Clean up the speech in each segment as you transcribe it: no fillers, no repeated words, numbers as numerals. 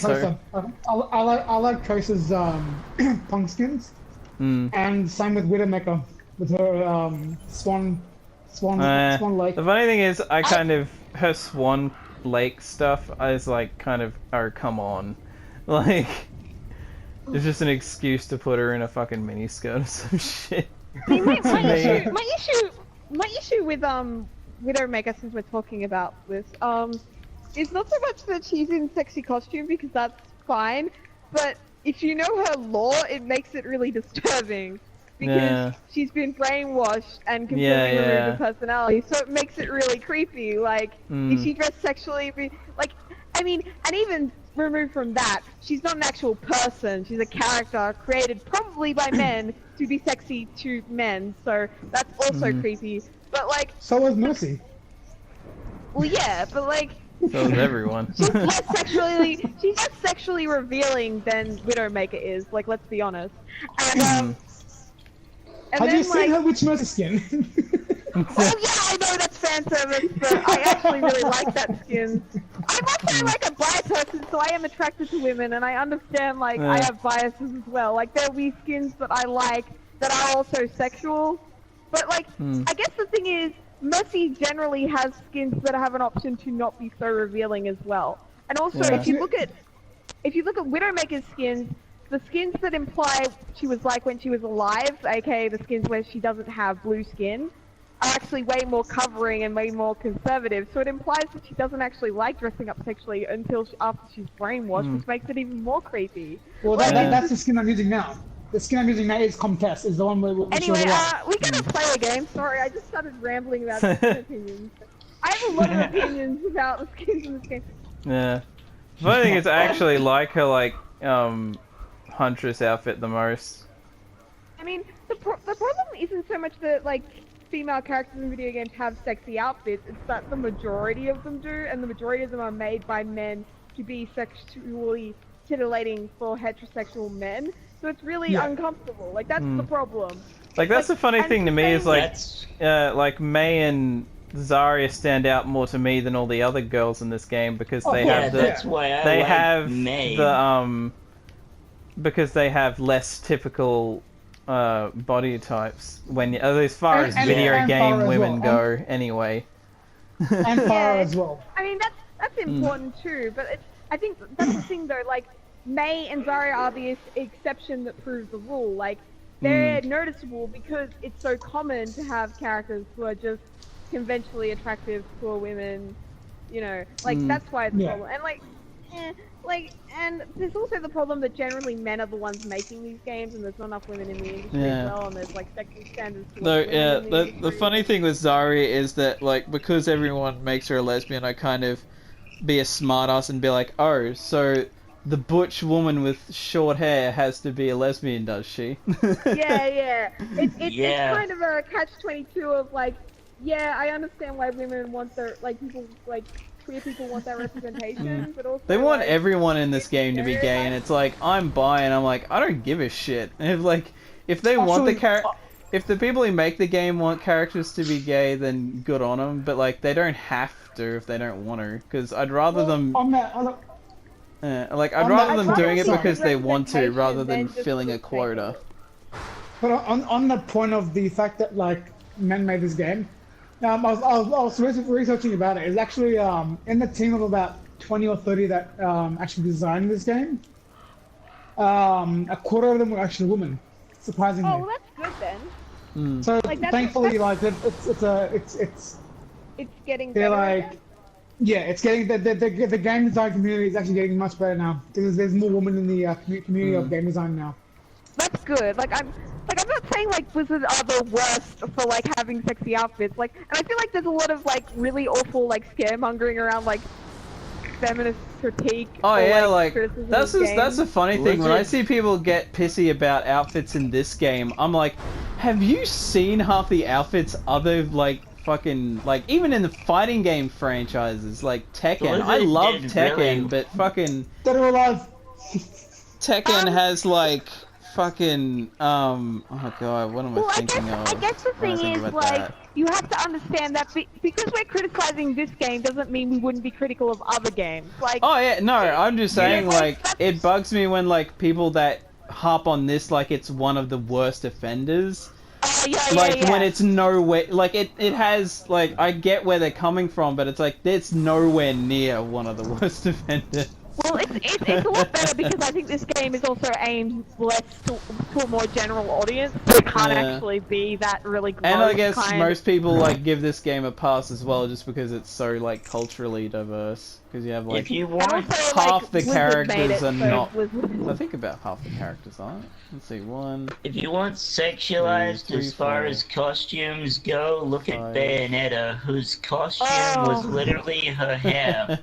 That's Tracer. I like Tracer's punk skins, and same with Widowmaker with her Swan Lake. The funny thing is, I kind of her Swan Lake stuff is like kind of, oh come on, like it's just an excuse to put her in a fucking miniskirt or some shit. See, my issue with Widowmaker, since we're talking about this, is not so much that she's in sexy costume, because that's fine, but if you know her lore, it makes it really disturbing. Because she's been brainwashed and completely removed her personality, so it makes it really creepy. Like, if she dressed sexually, like, I mean, and even removed from that, she's not an actual person. She's a character created probably by men to be sexy to men, so that's also creepy. But like, so was Mercy. Well, yeah, but like, so is everyone. she's less sexually revealing than Widowmaker is. Like, let's be honest. And have you seen her Witch Mercy skin? Oh yeah, I know that's fan service, but I actually really like that skin. I'm also like a bi person, so I am attracted to women, and I understand like I have biases as well. Like there'll be skins that I like that are also sexual, but like I guess the thing is, Mercy generally has skins that have an option to not be so revealing as well. And also, if you look at Widowmaker's skins, the skins that imply she was like when she was alive, aka the skins where she doesn't have blue skin, are actually way more covering and way more conservative. So it implies that she doesn't actually like dressing up sexually until after she's brainwashed, which makes it even more creepy. Well, that's the skin I'm using now. The skin I'm using now is Comtesse, is the one where anyway, we gotta play a game. Sorry, I just started rambling about skin opinions. I have a lot of opinions about the skins in this game. Yeah. The funny thing is, I actually like her, like, Huntress outfit the most. I mean, the problem isn't so much that, like, female characters in video games have sexy outfits, it's that the majority of them do, and the majority of them are made by men to be sexually titillating for heterosexual men, so it's really uncomfortable. Like, that's the problem. Like, that's the funny thing to me is, like May and Zarya stand out more to me than all the other girls in this game because they have because they have less typical body types when as far as video game women go anyway. And Farah as well. I mean that's important too, but I think that's the thing though, like May and Zarya are the exception that proves the rule. Like they're noticeable because it's so common to have characters who are just conventionally attractive for women, you know, like that's why it's a problem. And and there's also the problem that generally men are the ones making these games, and there's not enough women in the industry as well, and there's like sexual standards. The funny thing with Zarya is that like because everyone makes her a lesbian, I kind of be a smartass and be like, oh, so the butch woman with short hair has to be a lesbian, does she? It's kind of a catch-22 of like, yeah, I understand why women want their people queer people want that representation, but also they want like, everyone in this game to be gay, and it's like I'm bi, and I'm like I don't give a shit. And if they want if the people who make the game want characters to be gay, then good on them. But like they don't have to if they don't want to, because I'd rather them. I'd rather them doing it because they want to, rather than filling a quota. But on the point of the fact that like men made this game. I was researching about it. It's actually in the team of about 20 or 30 that actually designed this game. A quarter of them were actually women, surprisingly. Oh, well, that's good then. So like, thankfully, like it's getting they're better. like, yeah, it's getting the game design community is actually getting much better now because there's more women in the community of game design now. That's good. I'm not saying like Blizzard are the worst for like having sexy outfits. Like, and I feel like there's a lot of like really awful like scaremongering around like feminist critique. Oh yeah, like criticism that's the funny thing. When I see people get pissy about outfits in this game, I'm like, have you seen half the outfits other like fucking like even in the fighting game franchises like Tekken? I love Tekken, but fucking Dead or Alive. Tekken has like. Fucking oh god, what am I thinking of? I guess the thing is like you have to understand that because we're criticizing this game doesn't mean we wouldn't be critical of other games. Like, oh yeah, no, I'm just saying, like, that's... it bugs me when, like, people that harp on this like it's one of the worst offenders. When it's nowhere, like, it has, like, I get where they're coming from, but it's like, it's nowhere near one of the worst offenders. Well, it's a lot better because I think this game is also aimed less to a more general audience, so it can't actually be that really gross. And I guess most people, like, give this game a pass as well, just because it's so, like, culturally diverse. Because you have, like, half the characters are not... I think about half the characters aren't. Let's see, one... If you want sexualized as far as costumes go, look at Bayonetta, whose costume was literally her hair.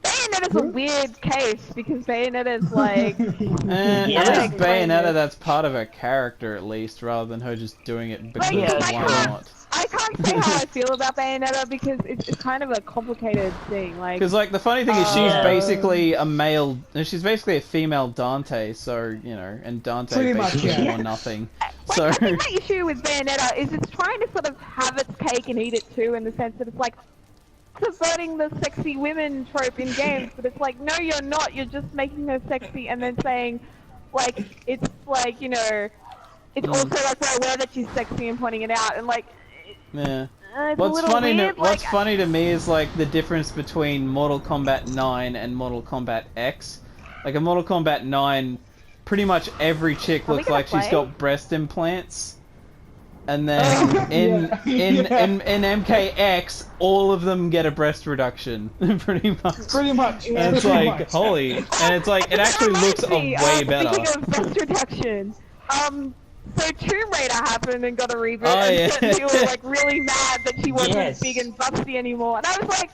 Bayonetta's a weird case because Bayonetta's like. At least Bayonetta, that's part of her character at least, rather than her just doing it because why not? I can't say how I feel about Bayonetta because it's kind of a complicated thing. Like, because like the funny thing is she's basically a male, she's basically a female Dante, so you know, and Dante pretty basically much, more nothing. Like, I think my issue with Bayonetta is it's trying to sort of have its cake and eat it too, in the sense that it's like subverting the sexy women trope in games, but it's like, no, you're not. You're just making her sexy and then saying, like, it's like, you know, it's also like we're aware that she's sexy and pointing it out, and like, yeah. What's funny to me is like the difference between Mortal Kombat 9 and Mortal Kombat X. Like in Mortal Kombat 9, pretty much every chick looks like she's got breast implants. And then in MKX, all of them get a breast reduction, pretty much. Pretty much. And it's like, holy, and it's like, it actually looks way better. Speaking of breast reduction, so Tomb Raider happened and got a reboot, and people were like really mad that she wasn't big and busty anymore, and I was like,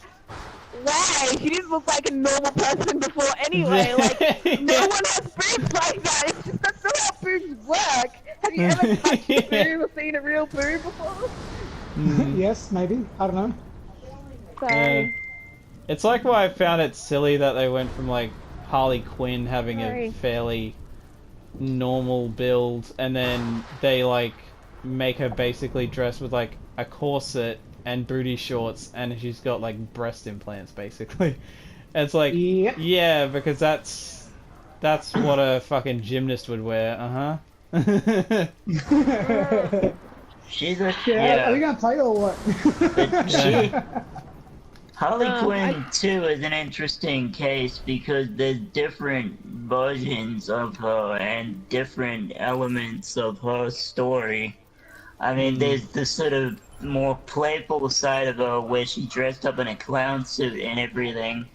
why? She didn't look like a normal person before anyway. Like, no one has boobs like that. It's just that's not how boobs work. Have you ever touched a boob or seen a real boob before? Yes, maybe. I don't know. So, it's like why I found it silly that they went from like Harley Quinn having a fairly normal build, and then they like make her basically dress with like a corset and booty shorts, and she's got like breast implants basically. And it's like, yeah, because that's what a fucking gymnast would wear. She's a Are we gonna play or what? Harley Quinn 2 is an interesting case because there's different versions of her and different elements of her story. I mean, there's the sort of more playful side of her where she dressed up in a clown suit and everything.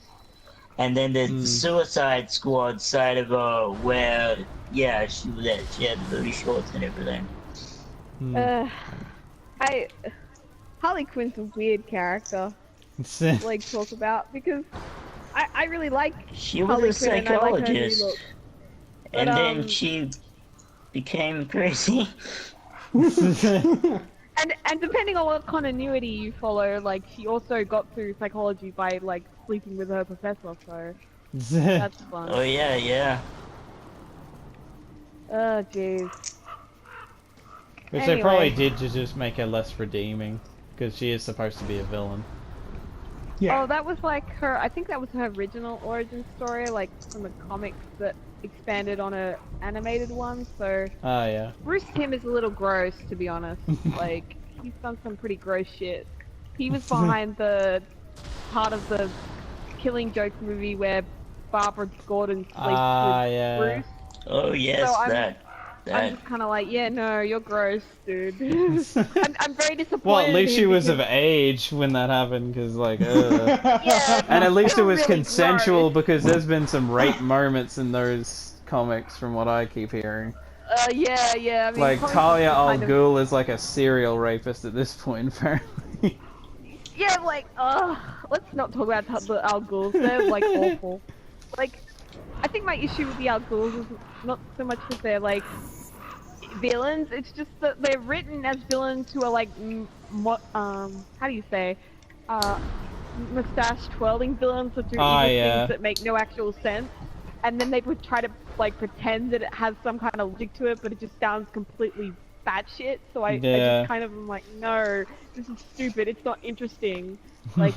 And then there's the Suicide Squad side of her where, she had the booty shorts and everything. Harley Quinn's a weird character to like talk about because I really like she was Harley a Quinn psychologist, and then she became crazy. And depending on what continuity you follow, like she also got through psychology by like sleeping with her professor, so that's fun. Oh yeah. Oh jeez. Which they probably did to just make her less redeeming, because she is supposed to be a villain. Yeah. Oh, that was like her. I think that was her original origin story, like from the comics that expanded on a animated one. So. Oh yeah. Bruce Timm is a little gross, to be honest. Like he's done some pretty gross shit. He was behind the part of the Killing Joke movie where Barbara Gordon sleeps with Bruce. Oh yes, so that. I'm just kind of like, yeah, no, you're gross, dude. I'm very disappointed. Well, at least she was of age when that happened, because, like, yeah, and at least it was really consensual, because there's been some rape moments in those comics, from what I keep hearing. Yeah. I mean, like, Talia al Ghul is like a serial rapist at this point, apparently. Yeah, like, let's not talk about the Al Ghuls. They're, like, awful. Like, I think my issue with the Al Ghuls is not so much because they're, like, villains, it's just that they're written as villains who are like, how do you say, mustache twirling villains that do things that make no actual sense, and then they would try to like pretend that it has some kind of logic to it, but it just sounds completely batshit, so I Yeah. just kind of am like, no, this is stupid. It's not interesting. Like,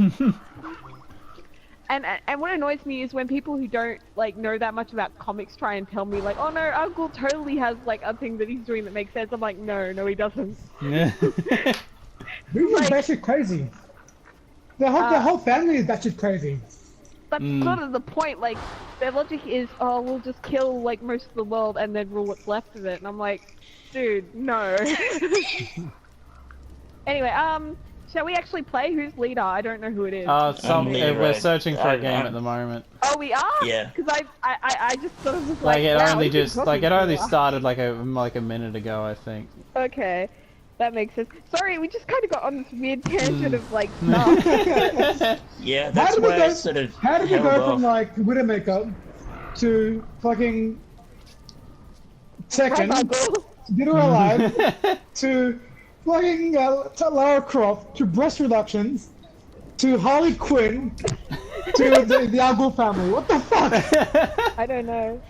and what annoys me is when people who don't like know that much about comics try and tell me like, oh no, Uncle totally has like a thing that he's doing that makes sense. I'm like, no, he doesn't. Yeah. These are batshit crazy. The whole family is batshit crazy. That's sort of the point. Like, their logic is, oh, we'll just kill like most of the world and then rule what's left of it. And I'm like, dude, no. Anyway, shall we actually play? Who's leader? I don't know who it is. We're searching for a game at the moment. Oh, we are? Yeah. Because I just sort of was Like like, it wow, only we've been just talking it only for a while. started like a minute ago, I think. Okay, that makes sense. Sorry, we just kind of got on this weird tangent of like stuff. Yeah, that's why I sort of How did you held go off. from like Widowmaker to fucking Tekken, Uncle. Dead or Alive, to fucking to Lara Croft, to breast reductions, to Harley Quinn, to the Uncle family? What the fuck? I don't know.